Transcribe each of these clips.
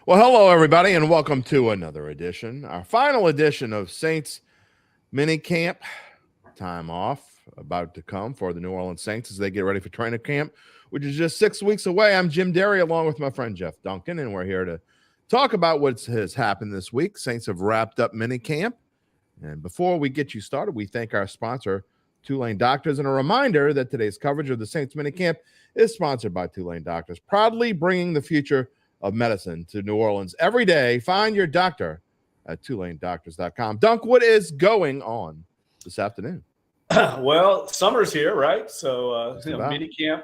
Well, hello, everybody, and welcome to another edition, our final edition of Saints minicamp. Time off about to come for the New Orleans Saints as they get ready for training camp, which is just 6 weeks away. I'm Jim Derry along with my friend Jeff Duncan, and we're here to talk about what has happened this week. Saints have wrapped up minicamp. And before we get you started, we thank our sponsor, Tulane Doctors, and a reminder that today's coverage of the Saints minicamp is sponsored by Tulane Doctors, proudly bringing the future of medicine to New Orleans every day. Find your doctor at TulaneDoctors.com. Dunk, what is going on this afternoon? Well, summer's here, right? So, minicamp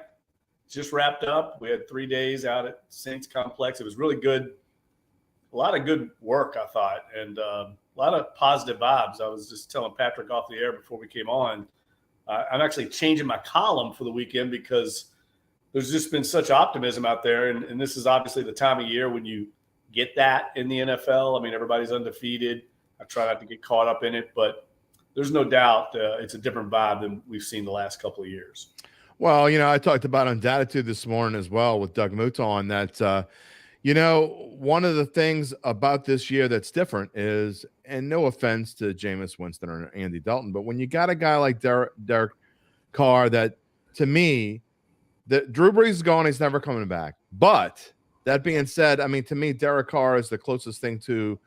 just wrapped up. We had 3 days out at Saints Complex. It was really good. A lot of good work, I thought, and a lot of positive vibes. I was just telling Patrick off the air before we came on. I'm actually changing my column for the weekend because there's just been such optimism out there. And this is obviously the time of year when you get that in the NFL. I mean, everybody's undefeated. I try not to get caught up in it, but there's no doubt it's a different vibe than we've seen the last couple of years. Well, I talked about on Datitude this morning as well with Doug Mouton that, one of the things about this year that's different is, and no offense to Jameis Winston or Andy Dalton, but when you got a guy like Derek Carr that, to me, that Drew Brees is gone, he's never coming back. But that being said, I mean, to me, Derek Carr is the closest thing to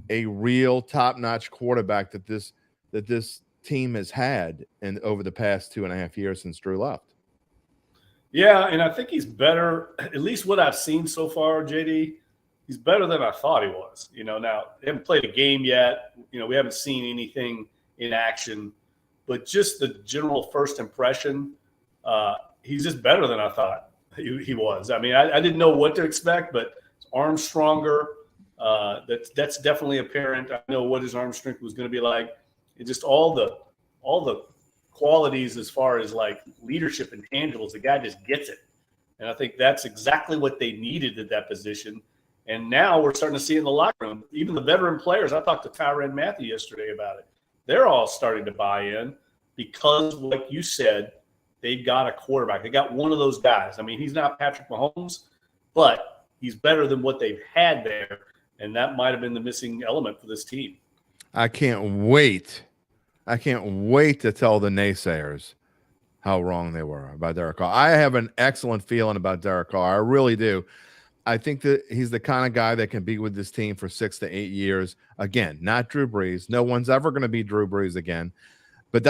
a real top-notch quarterback that this team has had over the past 2.5 years since Drew left. Yeah, and I think he's better, at least what I've seen so far, JD. He's better than I thought he was. Now they haven't played a game yet. We haven't seen anything in action, but just the general first impression, he's just better than I thought he was. I mean, I didn't know what to expect, but his arm's stronger. That's definitely apparent. I know what his arm strength was going to be like. It just all the qualities as far as like leadership and tangibles, the guy just gets it. And I think that's exactly what they needed at that position. And now we're starting to see it in the locker room. Even the veteran players, I talked to Tyrann Mathieu yesterday about it. They're all starting to buy in because, like you said, they've got a quarterback. They got one of those guys. I mean, he's not Patrick Mahomes, but he's better than what they've had there. And that might have been the missing element for this team. I can't wait to tell the naysayers how wrong they were about Derek Carr. I have an excellent feeling about Derek Carr. I really do. I think that he's the kind of guy that can be with this team for 6 to 8 years. Again, not Drew Brees. No one's ever going to be Drew Brees again. But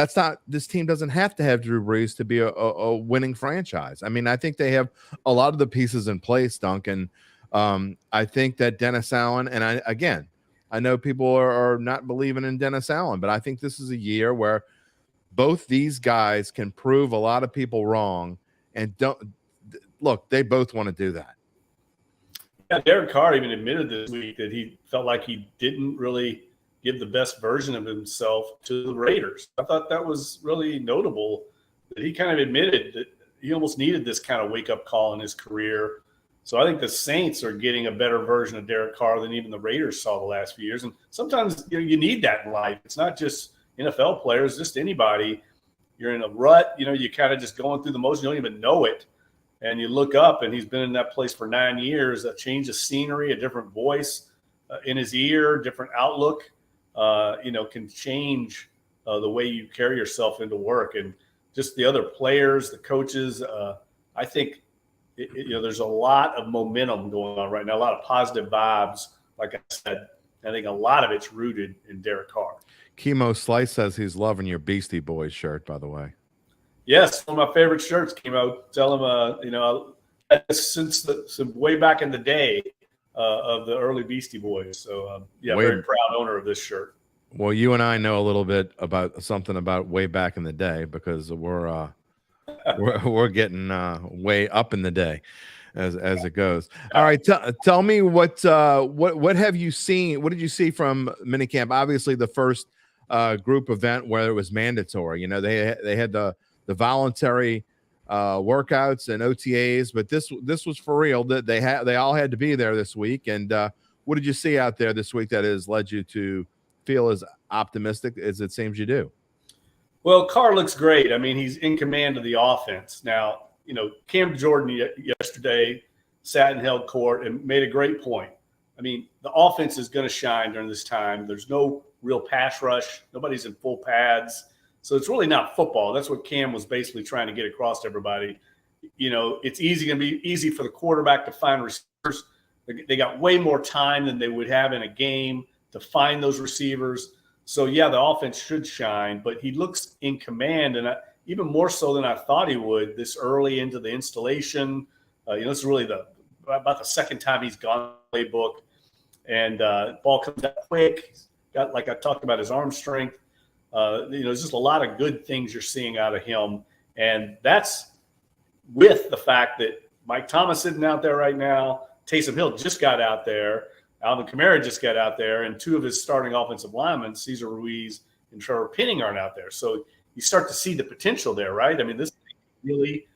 this team doesn't have to have Drew Brees to be a winning franchise. I mean, I think they have a lot of the pieces in place, Duncan. I think that Dennis Allen, and I know people are not believing in Dennis Allen, but I think this is a year where both these guys can prove a lot of people wrong. And they both want to do that. Yeah, Derek Carr even admitted this week that he felt like he didn't really give the best version of himself to the Raiders. I thought that was really notable that he kind of admitted that he almost needed this kind of wake-up call in his career. So I think the Saints are getting a better version of Derek Carr than even the Raiders saw the last few years. And sometimes you need that in life. It's not just NFL players, just anybody. You're in a rut, you kind of just going through the motions. You don't even know it. And you look up, and he's been in that place for 9 years. A change of scenery, a different voice in his ear, different outlook, can change the way you carry yourself into work. And just the other players, the coaches, I think there's a lot of momentum going on right now, a lot of positive vibes. Like I said, I think a lot of it's rooted in Derek Carr. Chemo Slice says he's loving your Beastie Boys shirt, by the way. Yes, one of my favorite shirts came out. Tell him, since way back in the day of the early Beastie Boys. So, very proud owner of this shirt. Well, you and I know a little bit about something about way back in the day because we're getting way up in the day as it goes. All right, tell me what have you seen? What did you see from minicamp? Obviously, the first group event where it was mandatory. They had the voluntary workouts and OTAs, but this was for real. That they all had to be there this week. And what did you see out there this week that has led you to feel as optimistic as it seems you do? Well, Carr looks great. I mean, he's in command of the offense now. Cam Jordan yesterday sat and held court and made a great point. I mean, the offense is going to shine during this time. There's no real pass rush. Nobody's in full pads. So it's really not football. That's what Cam was basically trying to get across to everybody. It's going to be easy for the quarterback to find receivers. They got way more time than they would have in a game to find those receivers. So, yeah, the offense should shine, but he looks in command, and even more so than I thought he would this early into the installation. This is really about the second time he's gone playbook, and ball comes out quick. He's got, like I talked about, his arm strength. There's just a lot of good things you're seeing out of him, and that's with the fact that Mike Thomas isn't out there right now. Taysom Hill just got out there. Alvin Kamara just got out there, and two of his starting offensive linemen, Cesar Ruiz and Trevor Penning, aren't out there. So you start to see the potential there, right? I mean, this really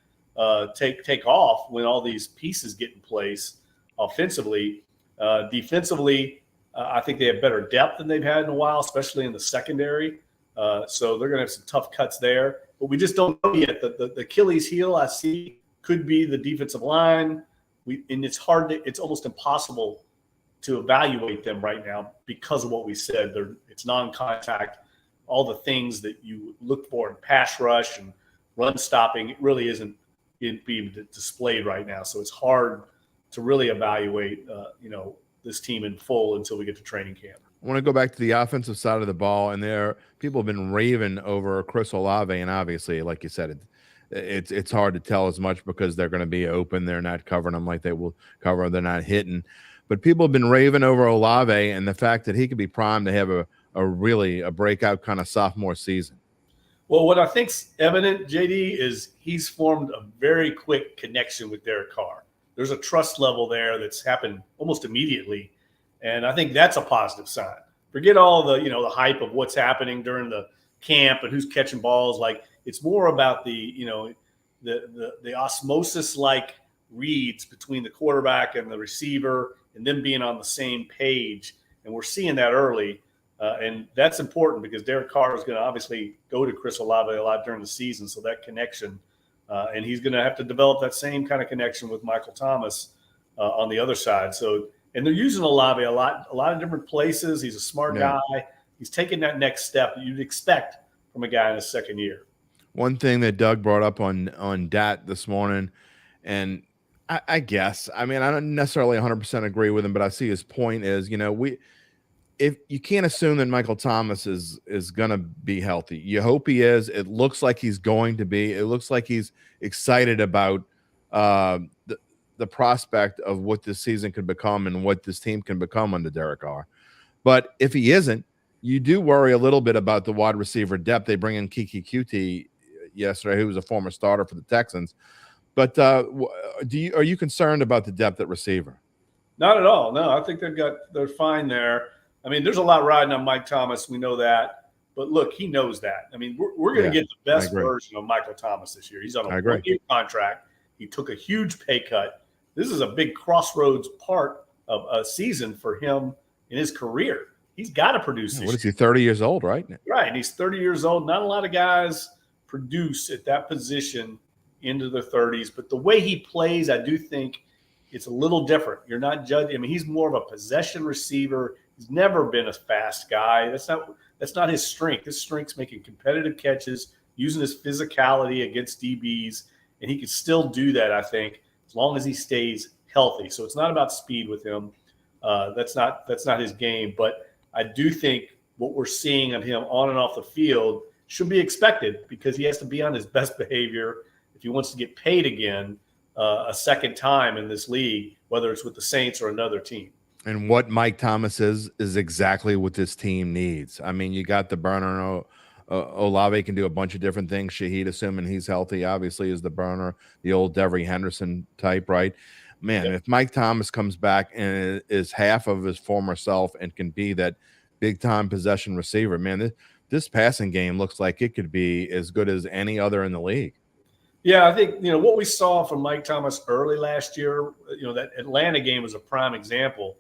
take off when all these pieces get in place offensively. Defensively, I think they have better depth than they've had in a while, especially in the secondary. So they're going to have some tough cuts there. But we just don't know yet. The Achilles heel I see could be the defensive line. And it's almost impossible to evaluate them right now because of what we said. It's non-contact. All the things that you look for in pass rush and run stopping, it really isn't being displayed right now. So it's hard to really evaluate, this team in full until we get to training camp. I want to go back to the offensive side of the ball, and people have been raving over Chris Olave, and obviously, like you said, it's hard to tell as much because they're going to be open. They're not covering them like they will cover. They're not hitting. But people have been raving over Olave and the fact that he could be primed to have a breakout kind of sophomore season. Well, what I think's evident, JD, is he's formed a very quick connection with Derek Carr. There's a trust level there that's happened almost immediately, and I think that's a positive sign. Forget all the hype of what's happening during the camp and who's catching balls. Like, it's more about the osmosis like reads between the quarterback and the receiver, and them being on the same page. And we're seeing that early. And that's important because Derek Carr is going to obviously go to Chris Olave a lot during the season. So that connection, and he's going to have to develop that same kind of connection with Michael Thomas on the other side. So, and they're using Olave a lot of different places. He's a smart guy. He's taking that next step that you'd expect from a guy in his second year. One thing that Doug brought up on Dat this morning, and I guess, I mean, I don't necessarily 100% agree with him, but I see his point is, if you can't assume that Michael Thomas is going to be healthy. You hope he is. It looks like he's going to be. It looks like he's excited about the prospect of what this season could become and what this team can become under Derek Carr. But if he isn't, you do worry a little bit about the wide receiver depth. They bring in Kiki Qt yesterday, who was a former starter for the Texans. But are you concerned about the depth at receiver? Not at all. No, I think they're fine there. I mean, there's a lot riding on Mike Thomas. We know that. But look, he knows that. I mean, we're going to get the best version of Michael Thomas this year. He's on a 1-year contract. He took a huge pay cut. This is a big crossroads part of a season for him in his career. He's got to produce this. What is he, 30 years old, right? Right. And he's 30 years old. Not a lot of guys produce at that position into their 30s. But the way he plays, I do think it's a little different. You're not judging. I mean, he's more of a possession receiver. He's never been a fast guy. That's not his strength. His strength's making competitive catches, using his physicality against DBs, and he can still do that, I think, as long as he stays healthy. So it's not about speed with him. That's not his game. But I do think what we're seeing of him on and off the field should be expected because he has to be on his best behavior if he wants to get paid again a second time in this league, whether it's with the Saints or another team. And what Mike Thomas is exactly what this team needs. I mean, you got the burner. Olave can do a bunch of different things. Shaheed, assuming he's healthy, obviously is the burner, the old Devery Henderson type, right? Man, if Mike Thomas comes back and is half of his former self and can be that big-time possession receiver, man, this passing game looks like it could be as good as any other in the league. Yeah, I think, what we saw from Mike Thomas early last year, that Atlanta game was a prime example.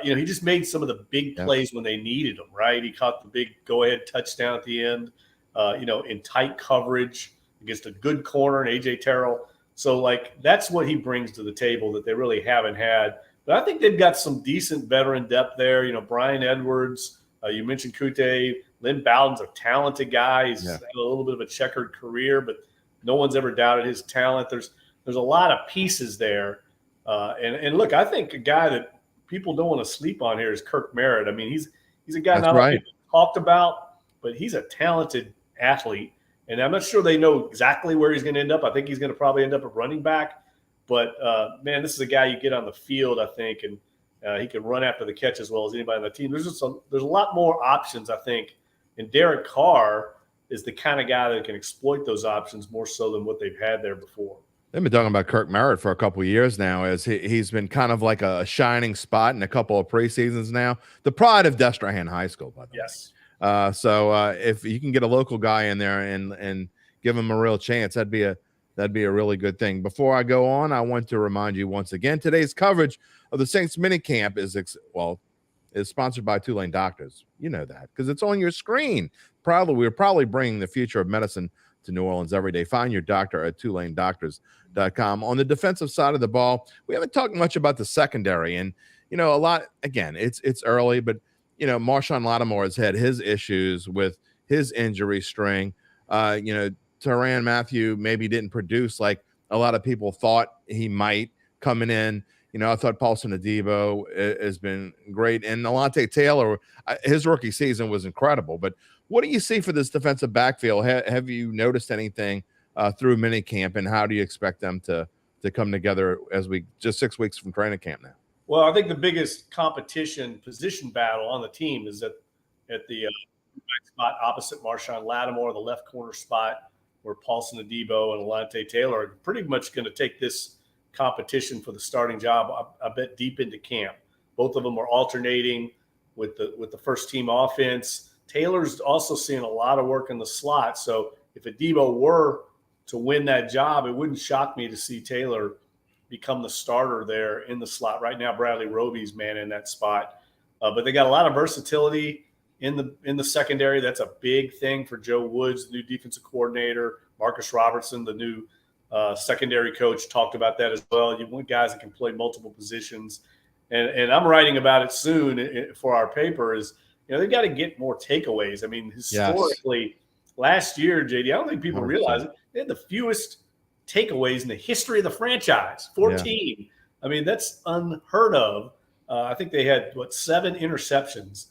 He just made some of the big plays when they needed him, right? He caught the big go-ahead touchdown at the end, in tight coverage against a good corner and A.J. Terrell. So, that's what he brings to the table that they really haven't had But I think they've got some decent veteran depth there. You know, Brian Edwards, you mentioned Kute. Lynn Bowden's a talented guy. He's had a little bit of a checkered career, but no one's ever doubted his talent. There's a lot of pieces there. And look, I think a guy that people don't want to sleep on here is Kirk Merritt. I mean, he's a guy not only talked about, but he's a talented athlete. And I'm not sure they know exactly where he's going to end up. I think he's going to probably end up at running back. But, man, this is a guy you get on the field, I think, and he can run after the catch as well as anybody on the team. There's a lot more options, I think. And Derek Carr is the kind of guy that can exploit those options more so than what they've had there before. They've been talking about Kirk Merritt for a couple of years now, as he's been kind of like a shining spot in a couple of preseasons now. The pride of Destrehan High School, by the way. Yes. So if you can get a local guy in there and give him a real chance, that'd be a really good thing. Before I go on, I want to remind you once again, today's coverage of the Saints minicamp is sponsored by Tulane Doctors. You know that because it's on your screen. We're probably bringing the future of medicine to New Orleans every day. Find your doctor at TulaneDoctors.com. On the defensive side of the ball, we haven't talked much about the secondary, and a lot. Again, it's early, but Marshawn Lattimore has had his issues with his injury string. Tyrann Mathieu maybe didn't produce like a lot of people thought he might coming in. I thought Paulson Adebo has been great. And Alante Taylor, his rookie season was incredible. But what do you see for this defensive backfield? Have you noticed anything through minicamp, and how do you expect them to come together as we just 6 weeks from training camp now? Well, I think the biggest competition position battle on the team is at the spot opposite Marshawn Lattimore, the left corner spot where Paulson Adebo and Alante Taylor are pretty much going to take this competition for the starting job, I bet, deep into camp. Both of them are alternating with the first team offense. Taylor's also seeing a lot of work in the slot. So if Adebo were to win that job, it wouldn't shock me to see Taylor become the starter there in the slot. Right now, Bradley Roby's man in that spot. But they got a lot of versatility in the secondary. That's a big thing for Joe Woods, the new defensive coordinator. Marcus Robertson, the new secondary coach, talked about that as well. You want guys that can play multiple positions. And I'm writing about it soon for our paper is, they got to get more takeaways. I mean, historically, last year, JD, I don't think people 100%. Realize it. They had the fewest takeaways in the history of the franchise, 14. Yeah. I mean, that's unheard of. I think they had, 7 interceptions.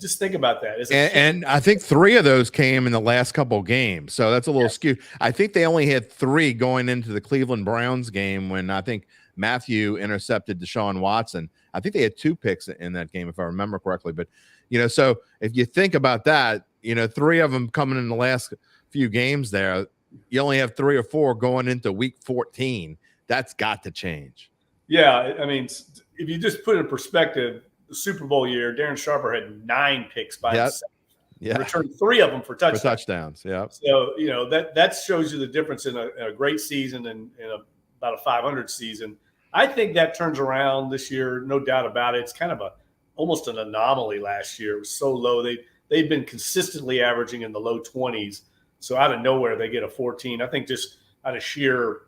Just think about that. And I think 3 of those came in the last couple of games. So that's a little skewed. I think they only had 3 going into the Cleveland Browns game when I think Mathieu intercepted Deshaun Watson. I think they had 2 picks in that game, if I remember correctly. But, so if you think about that, 3 of them coming in the last few games there, you only have 3 or 4 going into week 14. That's got to change. Yeah. I mean, if you just put it in perspective, the Super Bowl year, Darren Sharper had 9 picks by himself. Yeah. Returned 3 of them for touchdowns. Yeah. So, that shows you the difference in a great season and about a 500 season. I think that turns around this year, no doubt about it. It's kind of almost an anomaly last year. It was so low. They've been consistently averaging in the low 20s. So out of nowhere, they get a 14. I think just out of sheer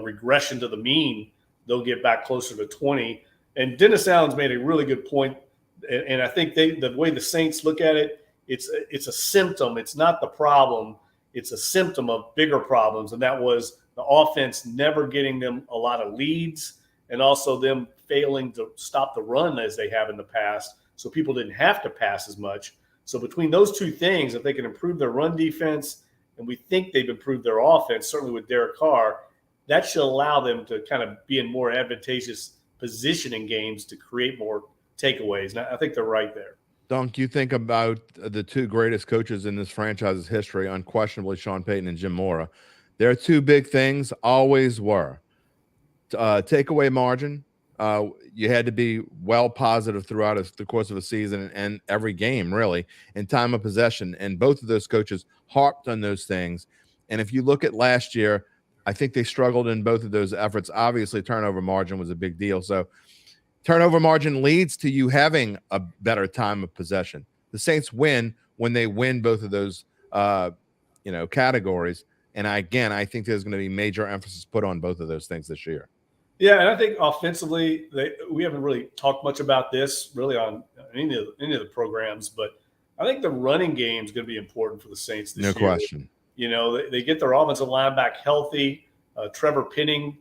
regression to the mean, they'll get back closer to 20. And Dennis Allen's made a really good point. And I think the way the Saints look at it, it's a symptom. It's not the problem. It's a symptom of bigger problems. And that was the offense never getting them a lot of leads and also them failing to stop the run as they have in the past. So people didn't have to pass as much. So between those 2 things, if they can improve their run defense, and we think they've improved their offense, certainly with Derek Carr, that should allow them to kind of be in more advantageous position in games to create more takeaways. And I think they're right there. Dunk, you think about the 2 greatest coaches in this franchise's history, unquestionably Sean Payton and Jim Mora. Their 2 big things always were takeaway margin. You had to be well positive throughout the course of a season and every game, really, and time of possession. And both of those coaches harped on those things. And if you look at last year, I think they struggled in both of those efforts. Obviously, turnover margin was a big deal. So turnover margin leads to you having a better time of possession. The Saints win when they win both of those, categories. And I think there's going to be major emphasis put on both of those things this year. Yeah, and I think offensively, we haven't really talked much about this really on any of the programs, but I think the running game is going to be important for the Saints this No year. question. You know, they get their offensive line back healthy. Trevor Penning,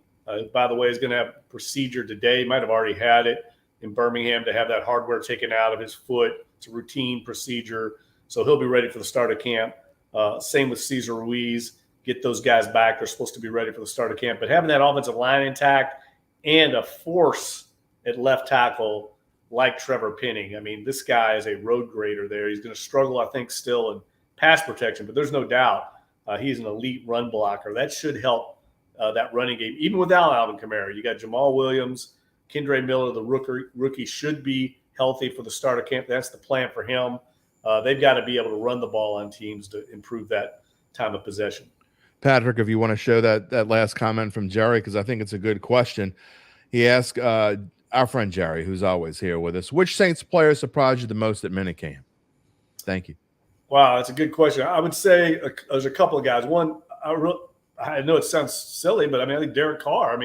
by the way, is going to have a procedure today. Might have already had it in Birmingham to have that hardware taken out of his foot. It's a routine procedure, so he'll be ready for the start of camp. Same with Cesar Ruiz. Get those guys back. They're supposed to be ready for the start of camp. But having that offensive line intact and a force at left tackle like Trevor Penning. I mean, this guy is a road grader there. He's going to struggle, I think, still in pass protection, but there's no doubt he's an elite run blocker. That should help that running game, even without Alvin Kamara. You got Jamal Williams, Kendre Miller, the rookie should be healthy for the start of camp. That's the plan for him. They've got to be able to run the ball on teams to improve that time of possession. Patrick, if you want to show that last comment from Jerry, because I think it's a good question. He asked our friend Jerry, who's always here with us, which Saints player surprised you the most at minicamp? Thank you. Wow, that's a good question. I would say there's a couple of guys. One, I know it sounds silly, but I think Derek Carr.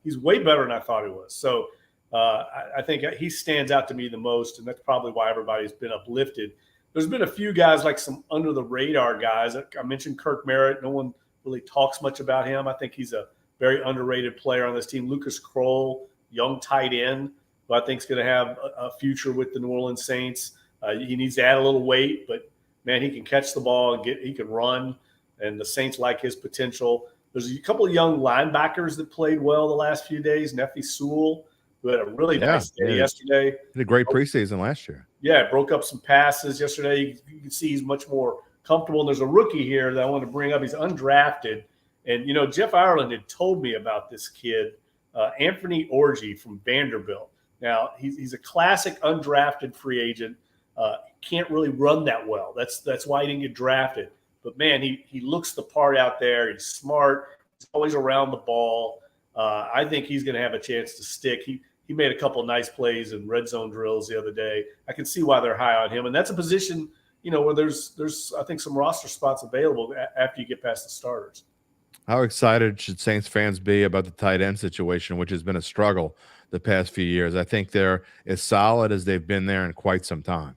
He's way better than I thought he was. So I think he stands out to me the most, and that's probably why everybody's been uplifted. There's been a few guys, like some under the radar guys. I mentioned Kirk Merritt. No one really talks much about him. I think he's a very underrated player on this team. Lucas Kroll, young tight end, who I think is going to have a future with the New Orleans Saints. He needs to add a little weight, but man, he can catch the ball and he can run, and the Saints like his potential. There's a couple of young linebackers that played well the last few days. Nefi Sewell, who had a really nice day yesterday. Had a great preseason last year. Yeah, broke up some passes yesterday. You can see he's much more comfortable. And there's a rookie here that I want to bring up. He's undrafted. And, Jeff Ireland had told me about this kid, Anthony Orji from Vanderbilt. Now, he's a classic undrafted free agent. Can't really run that well. That's why he didn't get drafted. But, man, he looks the part out there. He's smart. He's always around the ball. I think he's going to have a chance to stick. He made a couple of nice plays in red zone drills the other day. I can see why they're high on him. And that's a position, where there's I think some roster spots available after you get past the starters. How excited should Saints fans be about the tight end situation, which has been a struggle the past few years? I think they're as solid as they've been there in quite some time.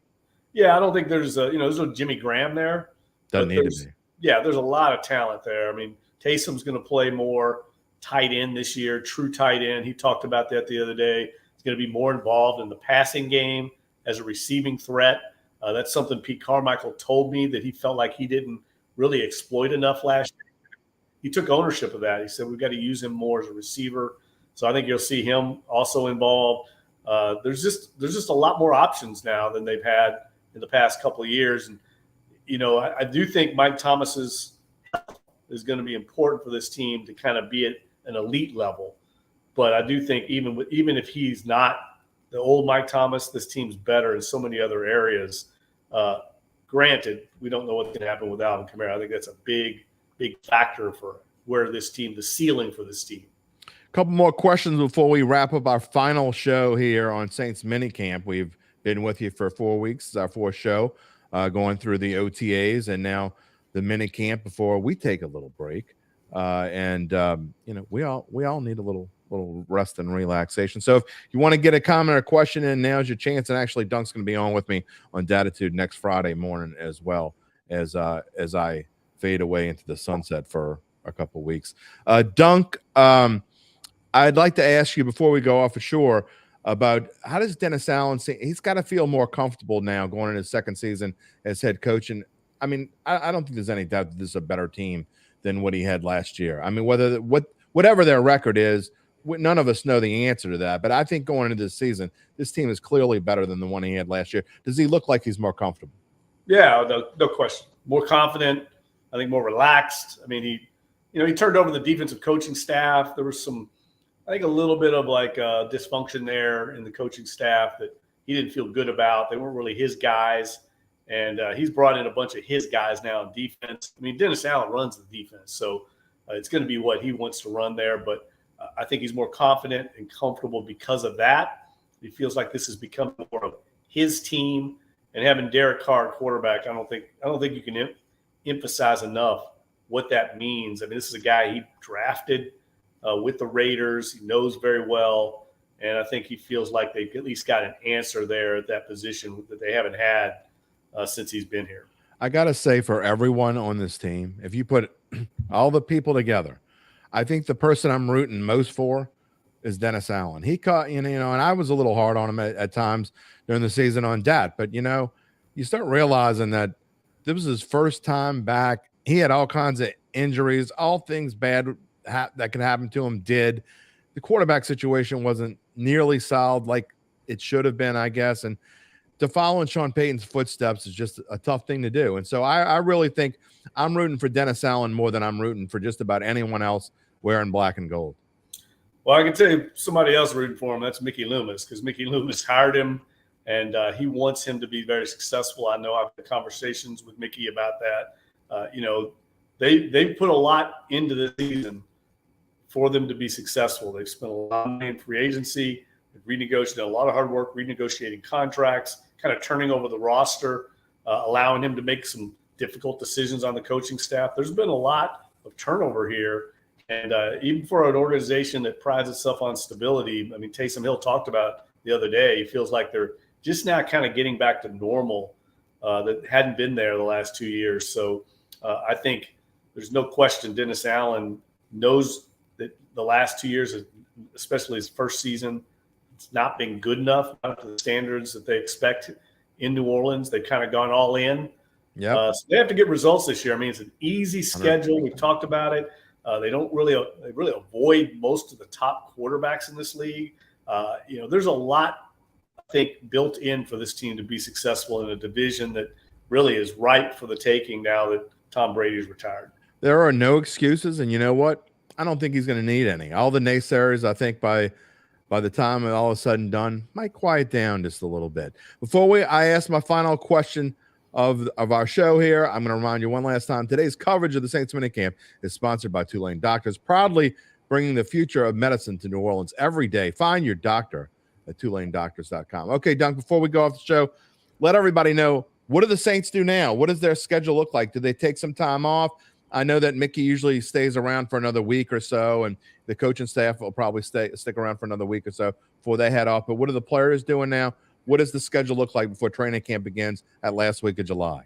Yeah, I don't think there's no Jimmy Graham there. Doesn't need to be. Yeah, there's a lot of talent there. Taysom's going to play more tight end this year, true tight end. He talked about that the other day. He's going to be more involved in the passing game as a receiving threat. That's something Pete Carmichael told me that he felt like he didn't really exploit enough last year. He took ownership of that. He said, we've got to use him more as a receiver. So I think you'll see him also involved. There's just a lot more options now than they've had in the past couple of years. And, I do think Mike Thomas's health is going to be important for this team to kind of be at an elite level. But I do think even if he's not the old Mike Thomas, this team's better in so many other areas. Granted, we don't know what's going to happen with Alvin Kamara. I think that's a big factor for where this team, the ceiling for this team. A couple more questions before we wrap up our final show here on Saints Minicamp. We've been with you for 4 weeks. It's our fourth show, going through the OTAs and now the minicamp before we take a little break. We all need a little rest and relaxation. So if you want to get a comment or question in, now's your chance. And actually, Dunk's going to be on with me on Datitude next Friday morning as well as I fade away into the sunset for a couple of weeks. Dunk, I'd like to ask you before we go off ashore about how does Dennis Allen see? He's got to feel more comfortable now going into his second season as head coach. And I don't think there's any doubt that this is a better team than what he had last year. Whatever their record is, none of us know the answer to that. But I think going into this season, this team is clearly better than the one he had last year. Does he look like he's more comfortable? Yeah, no question. More confident. I think more relaxed. He turned over the defensive coaching staff. There was a little bit of dysfunction there in the coaching staff that he didn't feel good about. They weren't really his guys. And he's brought in a bunch of his guys now in defense. Dennis Allen runs the defense, so it's going to be what he wants to run there. But I think he's more confident and comfortable because of that. He feels like this has become more of his team. And having Derek Carr quarterback, I don't think you can emphasize enough what that means. This is a guy he drafted with the Raiders. He knows very well, and I think he feels like they've at least got an answer there at that position that they haven't had since he's been here. I got to say, for everyone on this team, if you put all the people together, I think the person I'm rooting most for is Dennis Allen. He caught, and I was a little hard on him at times during the season on that. But, you start realizing that this was his first time back. He had all kinds of injuries, all things bad that could happen to him did. The quarterback situation wasn't nearly solid like it should have been, I guess. And to follow in Sean Payton's footsteps is just a tough thing to do. And so I really think I'm rooting for Dennis Allen more than I'm rooting for just about anyone else wearing black and gold. Well, I can tell you somebody else rooting for him. That's Mickey Loomis, because Mickey Loomis hired him, and he wants him to be very successful. I know I've had conversations with Mickey about that. They put a lot into this season for them to be successful. They've spent a lot of money in free agency. They've renegotiated a lot of hard work, renegotiating contracts, kind of turning over the roster, allowing him to make some difficult decisions on the coaching staff. There's been a lot of turnover here. And even for an organization that prides itself on stability, I mean, Taysom Hill talked about the other day, he feels like they're just now kind of getting back to normal that hadn't been there the last 2 years. So I think there's no question Dennis Allen knows that the last 2 years, especially his first season, it's not been good enough, not to the standards that they expect in New Orleans. They've kind of gone all in. Yeah, so they have to get results this year. I mean, it's an easy schedule. We've talked about it. They really avoid most of the top quarterbacks in this league. There's a lot, I think, built in for this team to be successful in a division that really is ripe for the taking now that Tom Brady's retired. There are no excuses, and you know what? I don't think he's going to need any. All the naysayers, I think, by the time all is said and done, might quiet down just a little bit. Before I ask my final question of our show here, I'm going to remind you one last time. Today's coverage of the Saints minicamp is sponsored by Tulane Doctors, proudly bringing the future of medicine to New Orleans every day. Find your doctor at TulaneDoctors.com. Okay, Dunk, before we go off the show, let everybody know, what do the Saints do now? What does their schedule look like? Do they take some time off? I know that Mickey usually stays around for another week or so, and the coaching staff will probably stick around for another week or so before they head off. But what are the players doing now? What does the schedule look like before training camp begins at last week of July?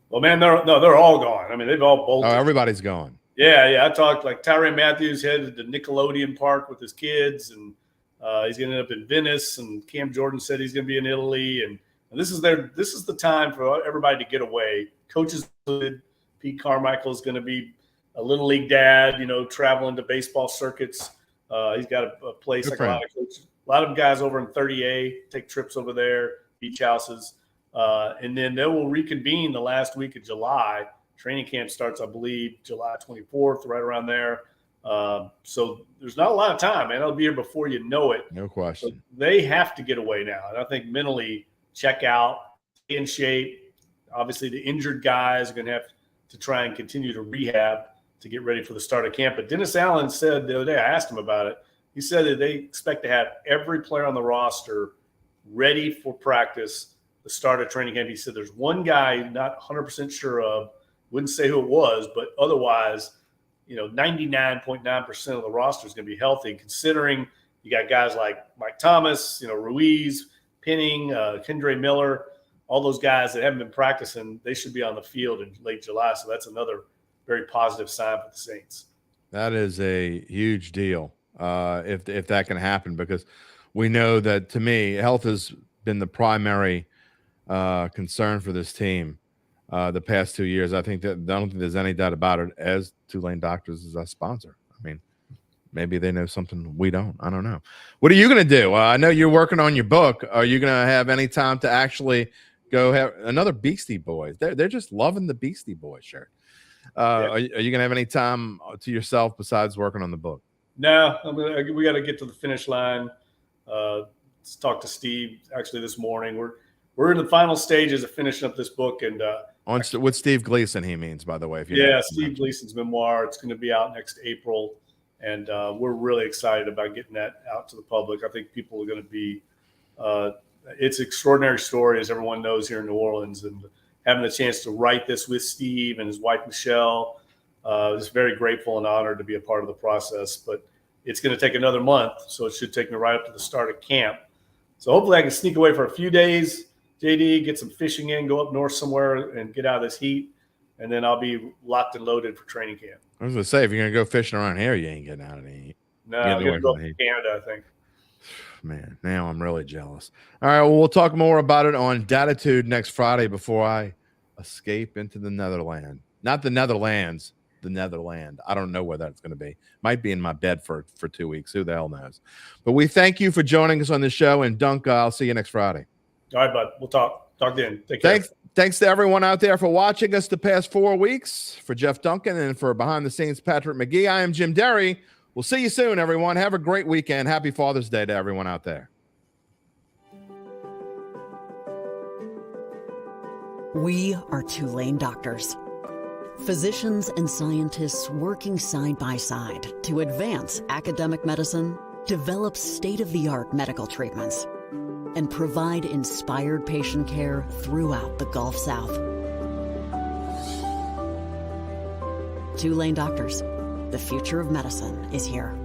Well, man, they're all gone. I mean, they've all bolted. Oh, everybody's gone. Yeah. I talked, like, Tyrann Mathieu headed to Nickelodeon Park with his kids, and he's going to end up in Venice. And Cam Jordan said he's going to be in Italy. And this is the time for everybody to get away. Coaches, Pete Carmichael is going to be a little league dad, traveling to baseball circuits. He's got a place like a lot of coaches. A lot of guys over in 30A take trips over there, beach houses. And then they will reconvene the last week of July. Training camp starts, I believe, July 24th, right around there. So there's not a lot of time, man. It'll be here before you know it. No question. So they have to get away now. And I think mentally check out, stay in shape. Obviously, the injured guys are going to have to try and continue to rehab to get ready for the start of camp. But Dennis Allen said the other day, I asked him about it, he said that they expect to have every player on the roster ready for practice, the start of training camp. He said there's one guy not 100% sure of, wouldn't say who it was, but otherwise, 99.9% of the roster is going to be healthy, considering you got guys like Mike Thomas, Ruiz, Penning, Kendre Miller, all those guys that haven't been practicing. They should be on the field in late July. So that's another very positive sign for the Saints. That is a huge deal. If that can happen, because we know that, to me, health has been the primary concern for this team the past 2 years. I don't think there's any doubt about it, as Tulane Doctors is our sponsor. I mean, maybe they know something we don't. I don't know. What are you going to do? I know you're working on your book. Are you going to have any time to actually go have another Beastie Boys? They're just loving the Beastie Boys shirt. Are you going to have any time to yourself besides working on the book? No, we got to get to the finish line. Let's talk to Steve actually this morning. We're in the final stages of finishing up this book, and with Steve Gleason, he means, by the way. Steve Gleason's memoir. It's going to be out next April, and we're really excited about getting that out to the public. I think people are going to be. It's an extraordinary story, as everyone knows, here in New Orleans, and having the chance to write this with Steve and his wife Michelle. Just very grateful and honored to be a part of the process. But it's going to take another month. So it should take me right up to the start of camp. So hopefully I can sneak away for a few days, JD, get some fishing in, go up north somewhere and get out of this heat. And then I'll be locked and loaded for training camp. I was going to say, if you're going to go fishing around here, you ain't getting out of the heat. No, I'm going to go up to Canada, I think. Man, now I'm really jealous. All right, well, we'll talk more about it on Datitude next Friday before I escape into the Netherland. Not the Netherlands, the Netherland. I don't know where that's going to be. Might be in my bed for 2 weeks. Who the hell knows? But we thank you for joining us on the show. And Dunk, I'll see you next Friday. All right, bud. We'll talk then. Take care. Thanks to everyone out there for watching us the past 4 weeks. For Jeff Duncan and for behind the scenes Patrick McGee, I am Jim Derry. We'll see you soon, everyone. Have a great weekend. Happy Father's Day to everyone out there. We are Tulane doctors. Physicians and scientists working side by side to advance academic medicine, develop state-of-the-art medical treatments, and provide inspired patient care throughout the Gulf South. Tulane doctors, the future of medicine is here.